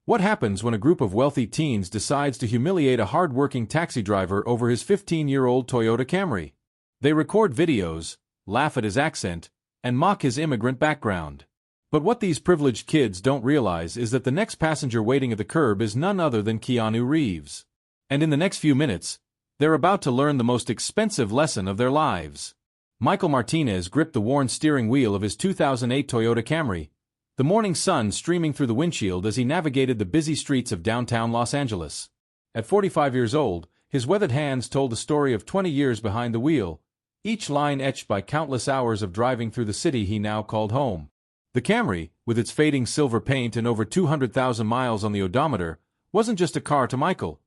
What happens when a group of wealthy teens decides to humiliate a hard-working taxi driver over his 15-year-old Toyota Camry? They record videos, laugh at his accent, and mock his immigrant background. But what these privileged kids don't realize is that the next passenger waiting at the curb is none other than Keanu Reeves. And in the next few minutes, they're about to learn the most expensive lesson of their lives. Michael Martinez gripped the worn steering wheel of his 2008 Toyota Camry, the morning sun streaming through the windshield as he navigated the busy streets of downtown Los Angeles. At 45 years old, his weathered hands told the story of 20 years behind the wheel, each line etched by countless hours of driving through the city he now called home. The Camry, with its fading silver paint and over 200,000 miles on the odometer, wasn't just a car to Michael.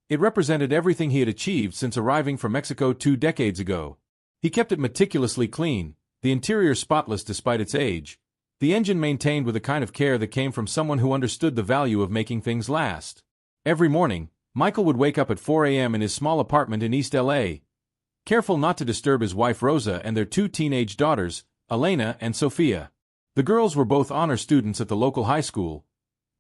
It represented everything he had achieved since arriving from Mexico 2 decades ago. He kept it meticulously clean, the interior spotless despite its age, the engine maintained with a kind of care that came from someone who understood the value of making things last. Every morning, Michael would wake up at 4 a.m. in his small apartment in East L.A., careful not to disturb his wife Rosa and their 2 teenage daughters, Elena and Sophia. The girls were both honor students at the local high school,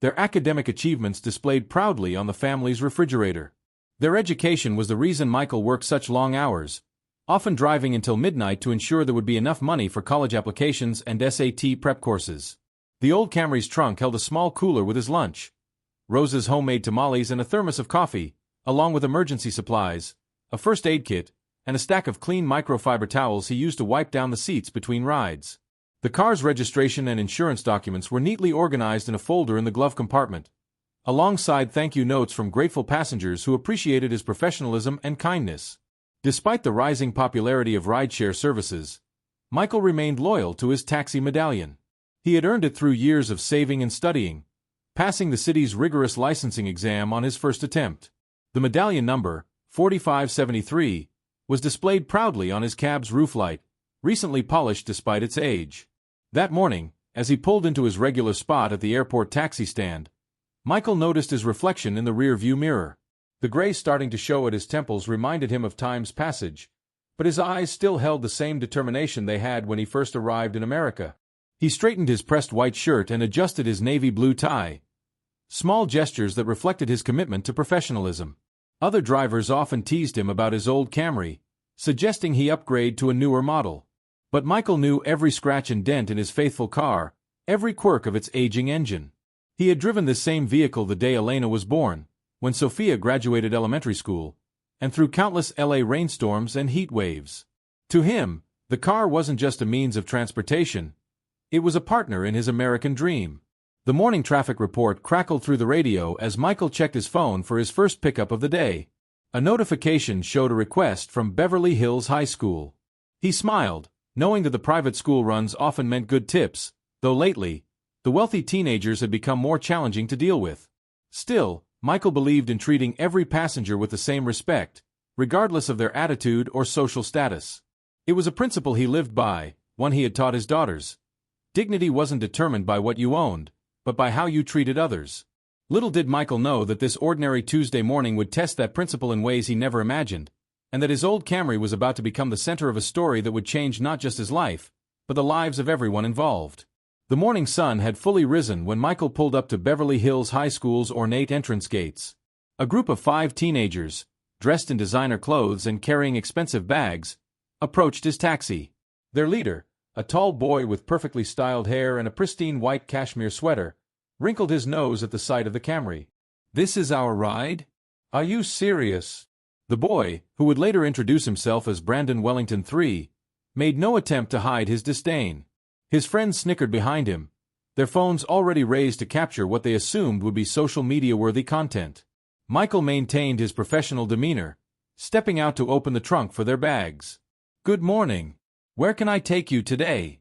their academic achievements displayed proudly on the family's refrigerator. Their education was the reason Michael worked such long hours, often driving until midnight to ensure there would be enough money for college applications and SAT prep courses. The old Camry's trunk held a small cooler with his lunch, Rosa's homemade tamales and a thermos of coffee, along with emergency supplies, a first aid kit, and a stack of clean microfiber towels he used to wipe down the seats between rides. The car's registration and insurance documents were neatly organized in a folder in the glove compartment, alongside thank you notes from grateful passengers who appreciated his professionalism and kindness. Despite the rising popularity of rideshare services, Michael remained loyal to his taxi medallion. He had earned it through years of saving and studying, passing the city's rigorous licensing exam on his first attempt. The medallion number, 4573, was displayed proudly on his cab's roof light, recently polished despite its age. That morning, as he pulled into his regular spot at the airport taxi stand, Michael noticed his reflection in the rear-view mirror. The gray starting to show at his temples reminded him of time's passage, but his eyes still held the same determination they had when he first arrived in America. He straightened his pressed white shirt and adjusted his navy blue tie, small gestures that reflected his commitment to professionalism. Other drivers often teased him about his old Camry, suggesting he upgrade to a newer model. But Michael knew every scratch and dent in his faithful car, every quirk of its aging engine. He had driven this same vehicle the day Elena was born, when Sophia graduated elementary school, and through countless LA rainstorms and heat waves. To him, the car wasn't just a means of transportation, it was a partner in his American dream. The morning traffic report crackled through the radio as Michael checked his phone for his first pickup of the day. A notification showed a request from Beverly Hills High School. He smiled, knowing that the private school runs often meant good tips, though lately, the wealthy teenagers had become more challenging to deal with. Still, Michael believed in treating every passenger with the same respect, regardless of their attitude or social status. It was a principle he lived by, one he had taught his daughters. Dignity wasn't determined by what you owned, but by how you treated others. Little did Michael know that this ordinary Tuesday morning would test that principle in ways he never imagined, and that his old Camry was about to become the center of a story that would change not just his life, but the lives of everyone involved. The morning sun had fully risen when Michael pulled up to Beverly Hills High School's ornate entrance gates. A group of 5 teenagers, dressed in designer clothes and carrying expensive bags, approached his taxi. Their leader, a tall boy with perfectly styled hair and a pristine white cashmere sweater, wrinkled his nose at the sight of the Camry. "This is our ride? Are you serious?" The boy, who would later introduce himself as Brandon Wellington III, made no attempt to hide his disdain. His friends snickered behind him, their phones already raised to capture what they assumed would be social media-worthy content. Michael maintained his professional demeanor, stepping out to open the trunk for their bags. "Good morning. Where can I take you today?"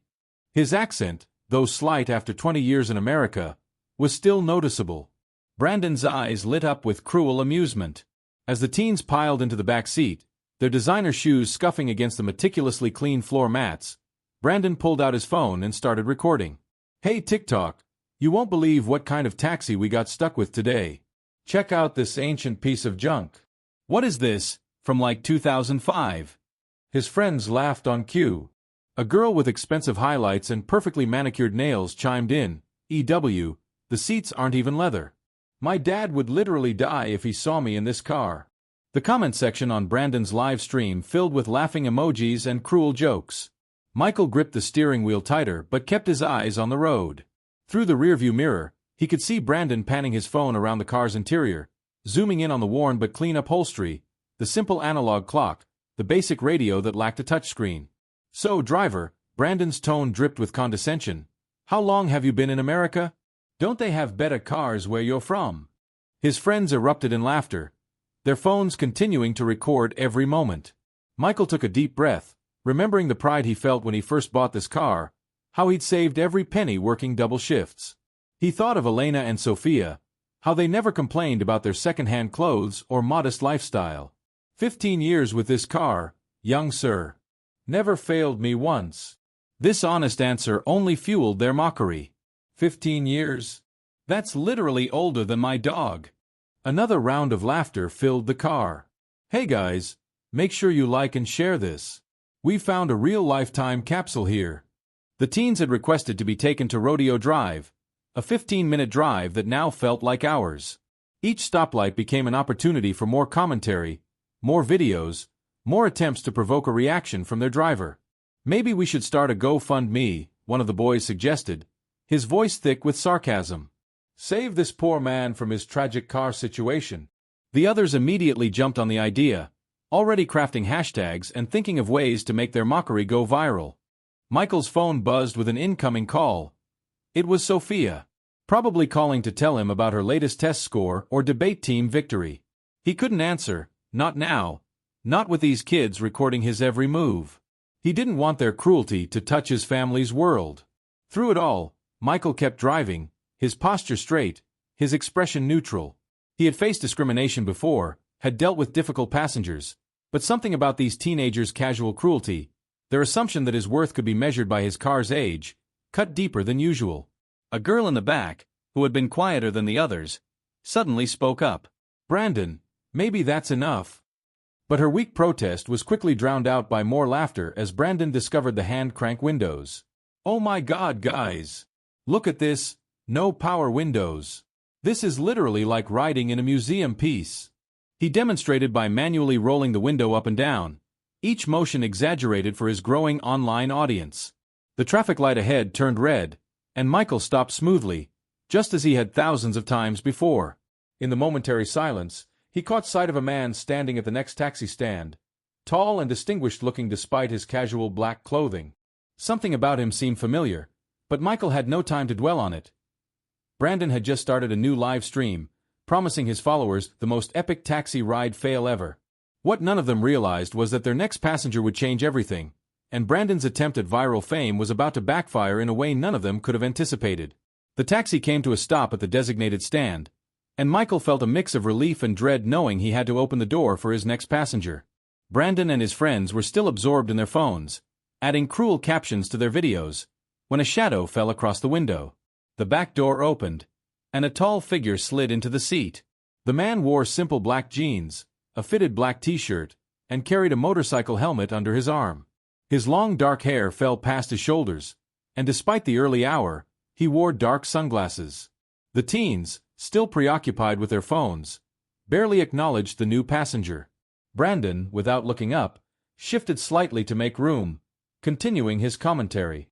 His accent, though slight after 20 years in America, was still noticeable. Brandon's eyes lit up with cruel amusement. As the teens piled into the back seat, their designer shoes scuffing against the meticulously clean floor mats, Brandon pulled out his phone and started recording. "Hey TikTok, you won't believe what kind of taxi we got stuck with today. Check out this ancient piece of junk." "What is this, from like 2005? His friends laughed on cue. A girl with expensive highlights and perfectly manicured nails chimed in, "EW, the seats aren't even leather." My dad would literally die if he saw me in this car. The comment section on Brandon's live stream filled with laughing emojis and cruel jokes. Michael gripped the steering wheel tighter but kept his eyes on the road. Through the rearview mirror, he could see Brandon panning his phone around the car's interior, zooming in on the worn but clean upholstery, the simple analog clock, the basic radio that lacked a touchscreen. "So, driver," Brandon's tone dripped with condescension, "how long have you been in America? Don't they have better cars where you're from?" His friends erupted in laughter, their phones continuing to record every moment. Michael took a deep breath, remembering the pride he felt when he first bought this car, how he'd saved every penny working double shifts. He thought of Elena and Sophia, how they never complained about their second-hand clothes or modest lifestyle. 15 years with this car, young sir. Never failed me once. This honest answer only fueled their mockery. 15 years? That's literally older than my dog. Another round of laughter filled the car. Hey guys, make sure you like and share this. We found a real lifetime capsule here. The teens had requested to be taken to Rodeo Drive, a 15-minute drive that now felt like hours. Each stoplight became an opportunity for more commentary, more videos, more attempts to provoke a reaction from their driver. "Maybe we should start a GoFundMe," one of the boys suggested, his voice thick with sarcasm. "Save this poor man from his tragic car situation." The others immediately jumped on the idea, already crafting hashtags and thinking of ways to make their mockery go viral. Michael's phone buzzed with an incoming call. It was Sophia, probably calling to tell him about her latest test score or debate team victory. He couldn't answer, not now, not with these kids recording his every move. He didn't want their cruelty to touch his family's world. Through it all, Michael kept driving, his posture straight, his expression neutral. He had faced discrimination before, had dealt with difficult passengers, but something about these teenagers' casual cruelty, their assumption that his worth could be measured by his car's age, cut deeper than usual. A girl in the back, who had been quieter than the others, suddenly spoke up. "Brandon, maybe that's enough." But her weak protest was quickly drowned out by more laughter as Brandon discovered the hand crank windows. "Oh my God, guys! Look at this, no power windows. This is literally like riding in a museum piece." He demonstrated by manually rolling the window up and down, each motion exaggerated for his growing online audience. The traffic light ahead turned red, and Michael stopped smoothly, just as he had thousands of times before. In the momentary silence, he caught sight of a man standing at the next taxi stand, tall and distinguished-looking despite his casual black clothing. Something about him seemed familiar, but Michael had no time to dwell on it. Brandon had just started a new live stream, promising his followers the most epic taxi ride fail ever. What none of them realized was that their next passenger would change everything, and Brandon's attempt at viral fame was about to backfire in a way none of them could have anticipated. The taxi came to a stop at the designated stand, and Michael felt a mix of relief and dread knowing he had to open the door for his next passenger. Brandon and his friends were still absorbed in their phones, adding cruel captions to their videos, when a shadow fell across the window. The back door opened, and a tall figure slid into the seat. The man wore simple black jeans, a fitted black t-shirt, and carried a motorcycle helmet under his arm. His long dark hair fell past his shoulders, and despite the early hour, he wore dark sunglasses. The teens, still preoccupied with their phones, barely acknowledged the new passenger. Brandon, without looking up, shifted slightly to make room, continuing his commentary.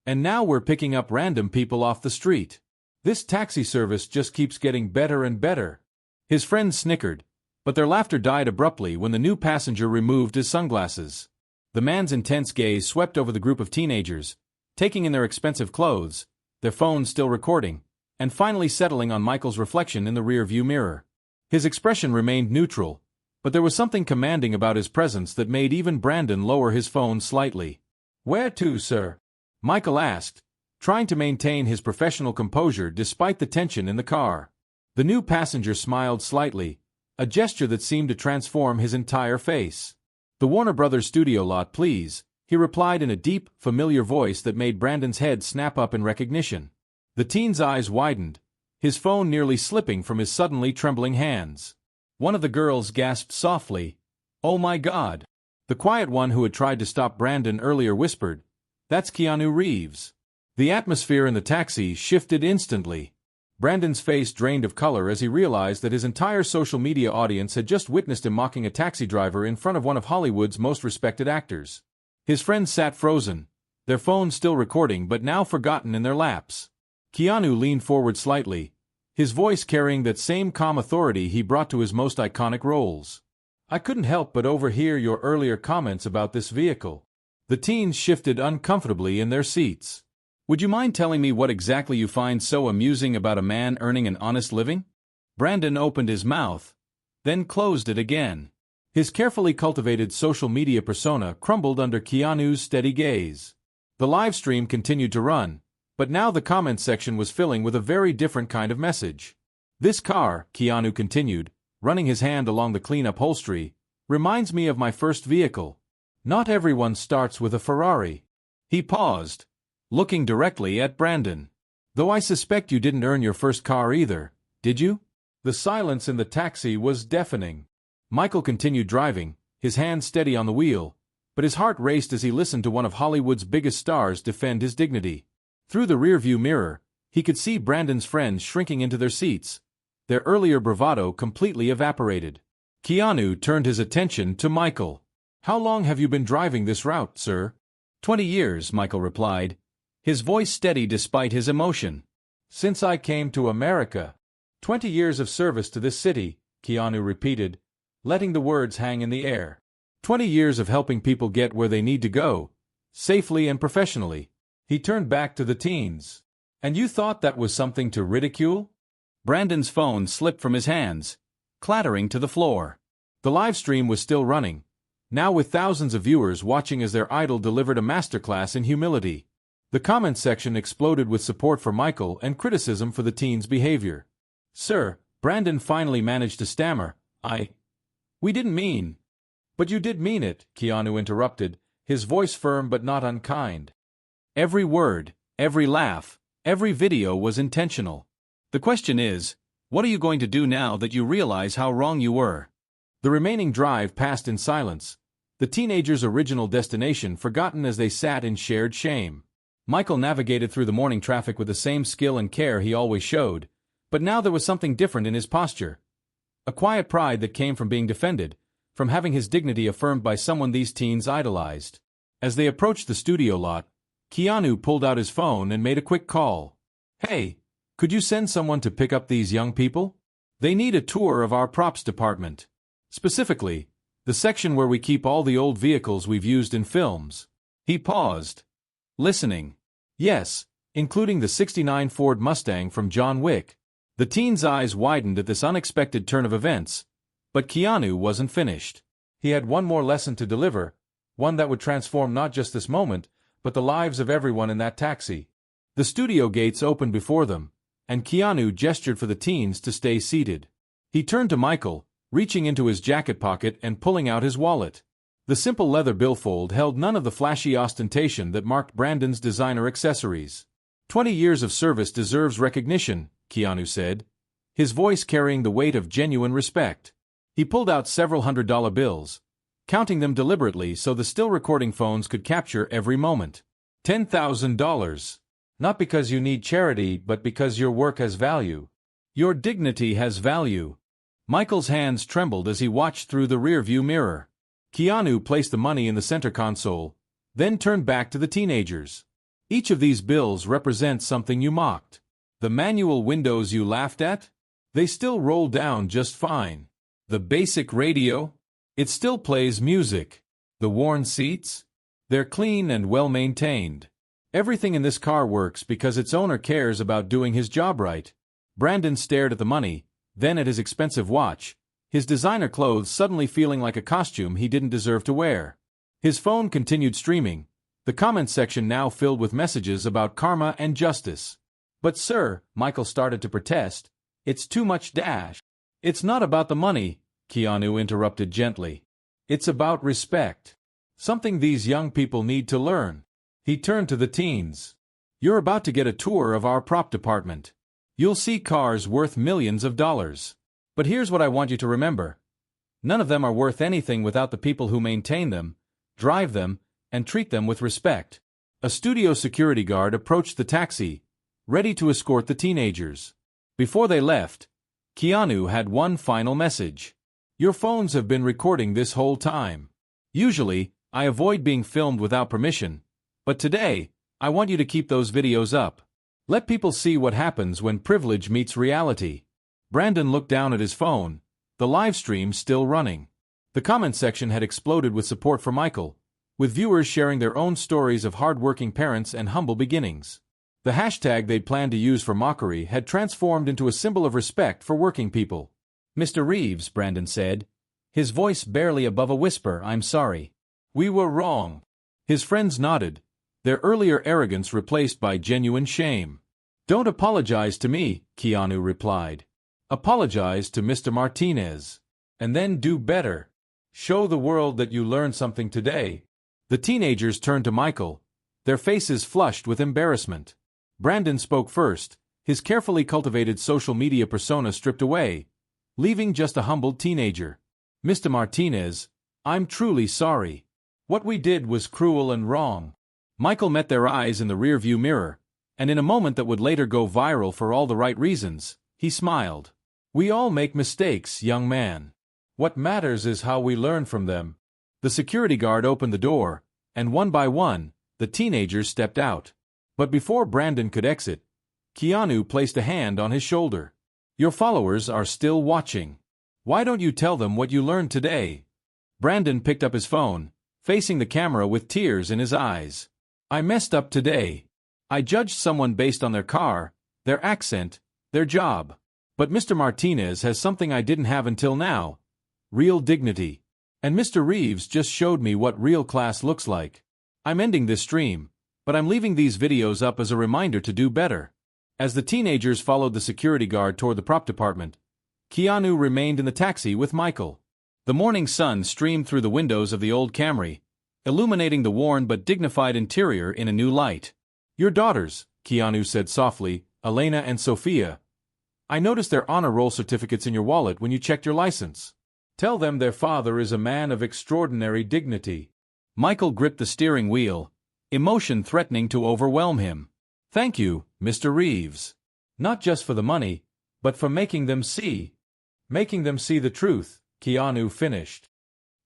"And now we're picking up random people off the street. This taxi service just keeps getting better and better." His friends snickered, but their laughter died abruptly when the new passenger removed his sunglasses. The man's intense gaze swept over the group of teenagers, taking in their expensive clothes, their phones still recording, and finally settling on Michael's reflection in the rear-view mirror. His expression remained neutral, but there was something commanding about his presence that made even Brandon lower his phone slightly. "Where to, sir?" Michael asked, trying to maintain his professional composure despite the tension in the car. The new passenger smiled slightly, a gesture that seemed to transform his entire face. "The Warner Brothers studio lot, please," he replied in a deep, familiar voice that made Brandon's head snap up in recognition. The teen's eyes widened, his phone nearly slipping from his suddenly trembling hands. One of the girls gasped softly, "Oh my God." The quiet one who had tried to stop Brandon earlier whispered, "That's Keanu Reeves." The atmosphere in the taxi shifted instantly. Brandon's face drained of color as he realized that his entire social media audience had just witnessed him mocking a taxi driver in front of one of Hollywood's most respected actors. His friends sat frozen, their phones still recording but now forgotten in their laps. Keanu leaned forward slightly, his voice carrying that same calm authority he brought to his most iconic roles. "I couldn't help but overhear your earlier comments about this vehicle." The teens shifted uncomfortably in their seats. "Would you mind telling me what exactly you find so amusing about a man earning an honest living?" Brandon opened his mouth, then closed it again. His carefully cultivated social media persona crumbled under Keanu's steady gaze. The live stream continued to run, but now the comment section was filling with a very different kind of message. "This car," Keanu continued, running his hand along the clean upholstery, "reminds me of my first vehicle. Not everyone starts with a Ferrari." He paused, looking directly at Brandon. "Though I suspect you didn't earn your first car either, did you?" The silence in the taxi was deafening. Michael continued driving, his hand steady on the wheel, but his heart raced as he listened to one of Hollywood's biggest stars defend his dignity. Through the rearview mirror, he could see Brandon's friends shrinking into their seats, their earlier bravado completely evaporated. Keanu turned his attention to Michael. "How long have you been driving this route, sir?" 20 years, Michael replied, his voice steady despite his emotion. "Since I came to America." 20 years of service to this city, Keanu repeated, letting the words hang in the air. 20 years of helping people get where they need to go, safely and professionally. He turned back to the teens. "And you thought that was something to ridicule?" Brandon's phone slipped from his hands, clattering to the floor. The live stream was still running, now with thousands of viewers watching as their idol delivered a masterclass in humility. The comment section exploded with support for Michael and criticism for the teen's behavior. "Sir," Brandon finally managed to stammer, "We didn't mean." "But you did mean it," Keanu interrupted, his voice firm but not unkind. "Every word, every laugh, every video was intentional. The question is, what are you going to do now that you realize how wrong you were?" The remaining drive passed in silence, the teenagers' original destination forgotten as they sat in shared shame. Michael navigated through the morning traffic with the same skill and care he always showed, but now there was something different in his posture. A quiet pride that came from being defended, from having his dignity affirmed by someone these teens idolized. As they approached the studio lot, Keanu pulled out his phone and made a quick call. "Hey, could you send someone to pick up these young people? They need a tour of our props department. Specifically, the section where we keep all the old vehicles we've used in films." He paused, listening. "Yes, including the '69 Ford Mustang from John Wick." The teen's eyes widened at this unexpected turn of events, but Keanu wasn't finished. He had one more lesson to deliver, one that would transform not just this moment, but the lives of everyone in that taxi. The studio gates opened before them, and Keanu gestured for the teens to stay seated. He turned to Michael, reaching into his jacket pocket and pulling out his wallet. The simple leather billfold held none of the flashy ostentation that marked Brandon's designer accessories. 20 years of service deserves recognition, Keanu said, his voice carrying the weight of genuine respect. He pulled out several $100 bills, counting them deliberately so the still recording phones could capture every moment. $10,000. Not because you need charity, but because your work has value. Your dignity has value. Michael's hands trembled as he watched through the rearview mirror. Keanu placed the money in the center console, then turned back to the teenagers. "Each of these bills represents something you mocked. The manual windows you laughed at? They still roll down just fine. The basic radio? It still plays music. The worn seats? They're clean and well-maintained. Everything in this car works because its owner cares about doing his job right." Brandon stared at the money, then at his expensive watch, his designer clothes suddenly feeling like a costume he didn't deserve to wear. His phone continued streaming, the comments section now filled with messages about karma and justice. "But sir," Michael started to protest, "it's too much dash." "It's not about the money," Keanu interrupted gently. "It's about respect. Something these young people need to learn." He turned to the teens. "You're about to get a tour of our prop department. You'll see cars worth millions of dollars. But here's what I want you to remember. None of them are worth anything without the people who maintain them, drive them, and treat them with respect." A studio security guard approached the taxi, ready to escort the teenagers. Before they left, Keanu had one final message. Your phones have been recording this whole time. Usually, I avoid being filmed without permission, but today, I want you to keep those videos up. Let people see what happens when privilege meets reality. Brandon looked down at his phone, the live stream still running. The comment section had exploded with support for Michael, with viewers sharing their own stories of hard-working parents and humble beginnings. The hashtag they'd planned to use for mockery had transformed into a symbol of respect for working people. Mr. Reeves, Brandon said, his voice barely above a whisper, I'm sorry. We were wrong. His friends nodded, their earlier arrogance replaced by genuine shame. Don't apologize to me, Keanu replied. Apologize to Mr. Martinez. And then do better. Show the world that you learned something today. The teenagers turned to Michael, their faces flushed with embarrassment. Brandon spoke first, his carefully cultivated social media persona stripped away, leaving just a humbled teenager. Mr. Martinez, I'm truly sorry. What we did was cruel and wrong. Michael met their eyes in the rearview mirror, and in a moment that would later go viral for all the right reasons, he smiled. We all make mistakes, young man. What matters is how we learn from them. The security guard opened the door, and one by one, the teenagers stepped out. But before Brandon could exit, Keanu placed a hand on his shoulder. Your followers are still watching. Why don't you tell them what you learned today? Brandon picked up his phone, facing the camera with tears in his eyes. I messed up today. I judged someone based on their car, their accent, their job. But Mr. Martinez has something I didn't have until now. Real dignity. And Mr. Reeves just showed me what real class looks like. I'm ending this stream, but I'm leaving these videos up as a reminder to do better. As the teenagers followed the security guard toward the prop department, Keanu remained in the taxi with Michael. The morning sun streamed through the windows of the old Camry, illuminating the worn but dignified interior in a new light. Your daughters, Keanu said softly, Elena and Sophia. I noticed their honor roll certificates in your wallet when you checked your license. Tell them their father is a man of extraordinary dignity. Michael gripped the steering wheel, emotion threatening to overwhelm him. Thank you, Mr. Reeves. Not just for the money, but for making them see. Making them see the truth, Keanu finished.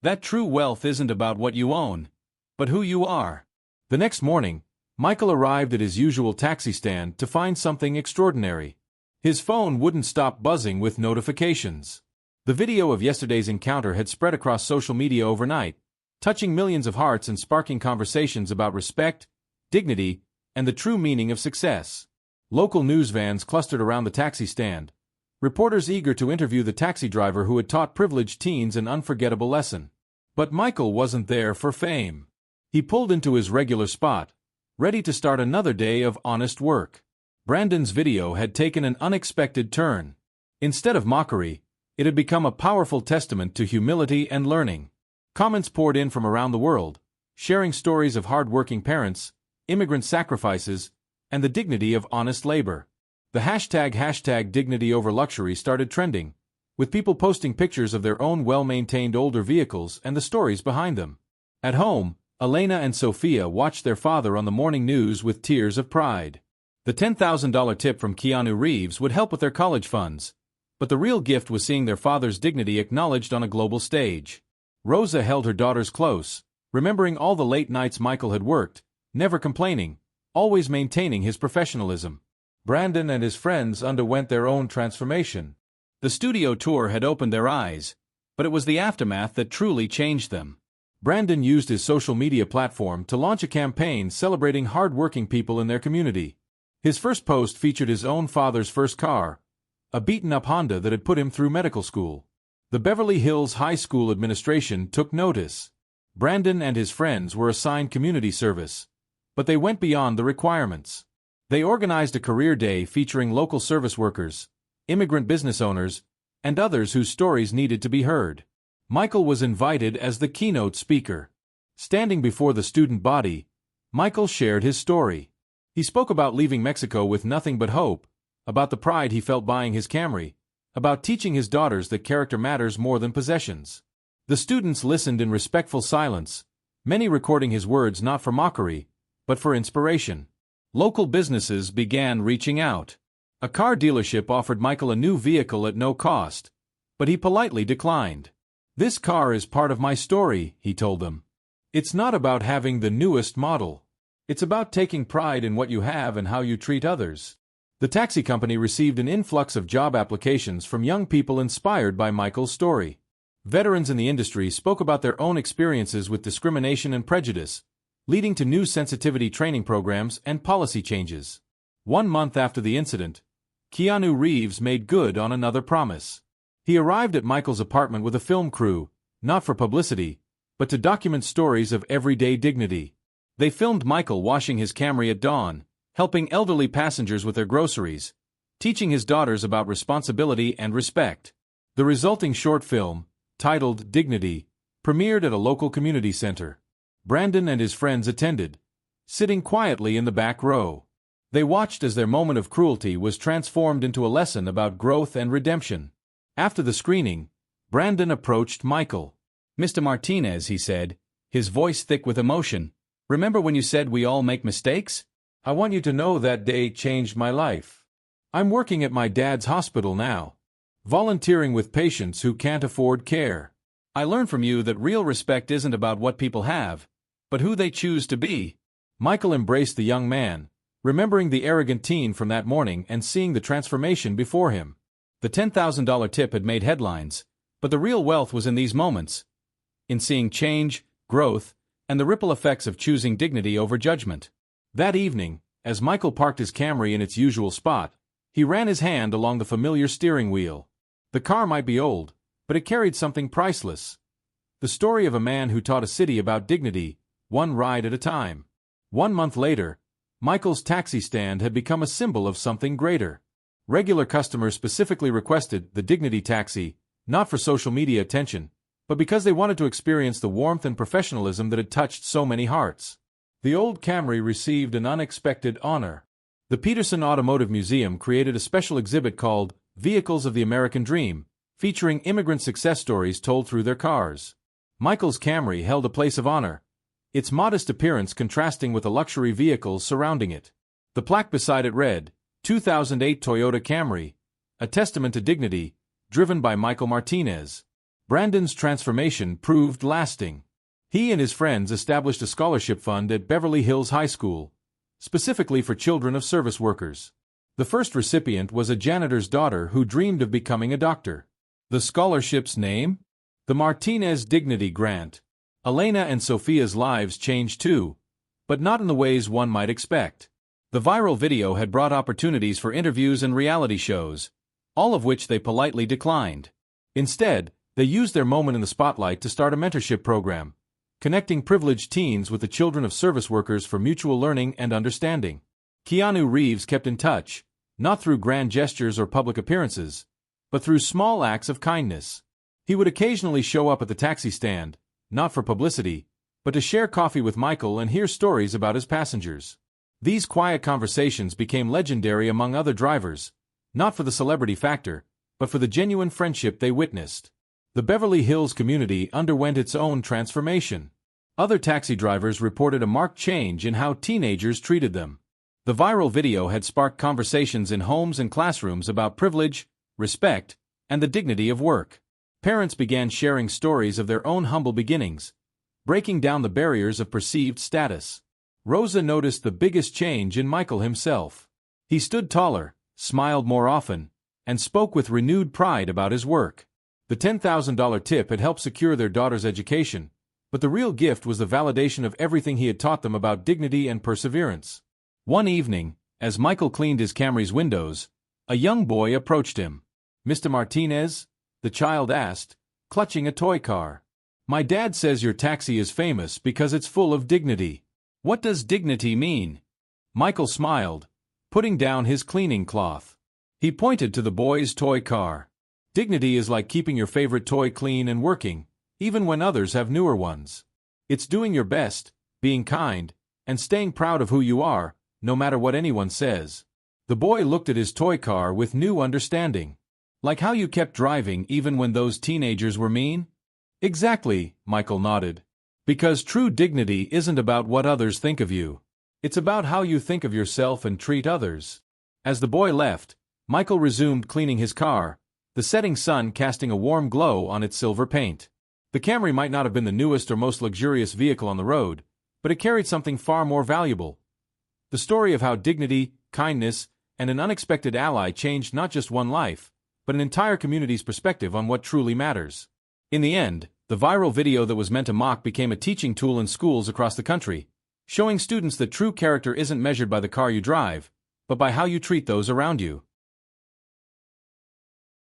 That true wealth isn't about what you own, but who you are. The next morning, Michael arrived at his usual taxi stand to find something extraordinary. His phone wouldn't stop buzzing with notifications. The video of yesterday's encounter had spread across social media overnight, touching millions of hearts and sparking conversations about respect, dignity, and the true meaning of success. Local news vans clustered around the taxi stand, reporters eager to interview the taxi driver who had taught privileged teens an unforgettable lesson. But Michael wasn't there for fame. He pulled into his regular spot, ready to start another day of honest work. Brandon's video had taken an unexpected turn. Instead of mockery, it had become a powerful testament to humility and learning. Comments poured in from around the world, sharing stories of hard-working parents, immigrant sacrifices, and the dignity of honest labor. The hashtag dignity over luxury started trending, with people posting pictures of their own well-maintained older vehicles and the stories behind them. At home, Elena and Sophia watched their father on the morning news with tears of pride. The $10,000 tip from Keanu Reeves would help with their college funds, but the real gift was seeing their father's dignity acknowledged on a global stage. Rosa held her daughters close, remembering all the late nights Michael had worked, never complaining, always maintaining his professionalism. Brandon and his friends underwent their own transformation. The studio tour had opened their eyes, but it was the aftermath that truly changed them. Brandon used his social media platform to launch a campaign celebrating hard-working people in their community. His first post featured his own father's first car, a beaten-up Honda that had put him through medical school. The Beverly Hills High School administration took notice. Brandon and his friends were assigned community service, but they went beyond the requirements. They organized a career day featuring local service workers, immigrant business owners, and others whose stories needed to be heard. Michael was invited as the keynote speaker. Standing before the student body, Michael shared his story. He spoke about leaving Mexico with nothing but hope, about the pride he felt buying his Camry, about teaching his daughters that character matters more than possessions. The students listened in respectful silence, many recording his words not for mockery, but for inspiration. Local businesses began reaching out. A car dealership offered Michael a new vehicle at no cost, but he politely declined. "This car is part of my story," he told them. "It's not about having the newest model. It's about taking pride in what you have and how you treat others." The taxi company received an influx of job applications from young people inspired by Michael's story. Veterans in the industry spoke about their own experiences with discrimination and prejudice, leading to new sensitivity training programs and policy changes. 1 month after the incident, Keanu Reeves made good on another promise. He arrived at Michael's apartment with a film crew, not for publicity, but to document stories of everyday dignity. They filmed Michael washing his Camry at dawn, helping elderly passengers with their groceries, teaching his daughters about responsibility and respect. The resulting short film, titled Dignity, premiered at a local community center. Brandon and his friends attended, sitting quietly in the back row. They watched as their moment of cruelty was transformed into a lesson about growth and redemption. After the screening, Brandon approached Michael. "Mr. Martinez," he said, his voice thick with emotion, "remember when you said we all make mistakes? I want you to know that day changed my life. I'm working at my dad's hospital now, volunteering with patients who can't afford care. I learned from you that real respect isn't about what people have, but who they choose to be." Michael embraced the young man, remembering the arrogant teen from that morning and seeing the transformation before him. The $10,000 tip had made headlines, but the real wealth was in these moments, in seeing change, growth, and the ripple effects of choosing dignity over judgment. That evening, as Michael parked his Camry in its usual spot, he ran his hand along the familiar steering wheel. The car might be old, but it carried something priceless. The story of a man who taught a city about dignity, one ride at a time. 1 month later, Michael's taxi stand had become a symbol of something greater. Regular customers specifically requested the Dignity Taxi, not for social media attention, but because they wanted to experience the warmth and professionalism that had touched so many hearts. The old Camry received an unexpected honor. The Peterson Automotive Museum created a special exhibit called Vehicles of the American Dream, featuring immigrant success stories told through their cars. Michael's Camry held a place of honor, its modest appearance contrasting with the luxury vehicles surrounding it. The plaque beside it read, 2008 Toyota Camry, a testament to dignity, driven by Michael Martinez. Brandon's transformation proved lasting. He and his friends established a scholarship fund at Beverly Hills High School, specifically for children of service workers. The first recipient was a janitor's daughter who dreamed of becoming a doctor. The scholarship's name? The Martinez Dignity Grant. Elena and Sophia's lives changed too, but not in the ways one might expect. The viral video had brought opportunities for interviews and reality shows, all of which they politely declined. Instead, they used their moment in the spotlight to start a mentorship program, connecting privileged teens with the children of service workers for mutual learning and understanding. Keanu Reeves kept in touch, not through grand gestures or public appearances, but through small acts of kindness. He would occasionally show up at the taxi stand, not for publicity, but to share coffee with Michael and hear stories about his passengers. These quiet conversations became legendary among other drivers, not for the celebrity factor, but for the genuine friendship they witnessed. The Beverly Hills community underwent its own transformation. Other taxi drivers reported a marked change in how teenagers treated them. The viral video had sparked conversations in homes and classrooms about privilege, respect, and the dignity of work. Parents began sharing stories of their own humble beginnings, breaking down the barriers of perceived status. Rosa noticed the biggest change in Michael himself. He stood taller, smiled more often, and spoke with renewed pride about his work. The $10,000 tip had helped secure their daughter's education, but the real gift was the validation of everything he had taught them about dignity and perseverance. One evening, as Michael cleaned his Camry's windows, a young boy approached him. "Mr. Martinez?" the child asked, clutching a toy car. "My dad says your taxi is famous because it's full of dignity." "What does dignity mean?" Michael smiled, putting down his cleaning cloth. He pointed to the boy's toy car. "Dignity is like keeping your favorite toy clean and working, even when others have newer ones. It's doing your best, being kind, and staying proud of who you are, no matter what anyone says." The boy looked at his toy car with new understanding. "Like how you kept driving even when those teenagers were mean?" "Exactly," Michael nodded. "Because true dignity isn't about what others think of you. It's about how you think of yourself and treat others." As the boy left, Michael resumed cleaning his car, the setting sun casting a warm glow on its silver paint. The Camry might not have been the newest or most luxurious vehicle on the road, but it carried something far more valuable. The story of how dignity, kindness, and an unexpected ally changed not just one life, but an entire community's perspective on what truly matters. In the end, the viral video that was meant to mock became a teaching tool in schools across the country, showing students that true character isn't measured by the car you drive, but by how you treat those around you.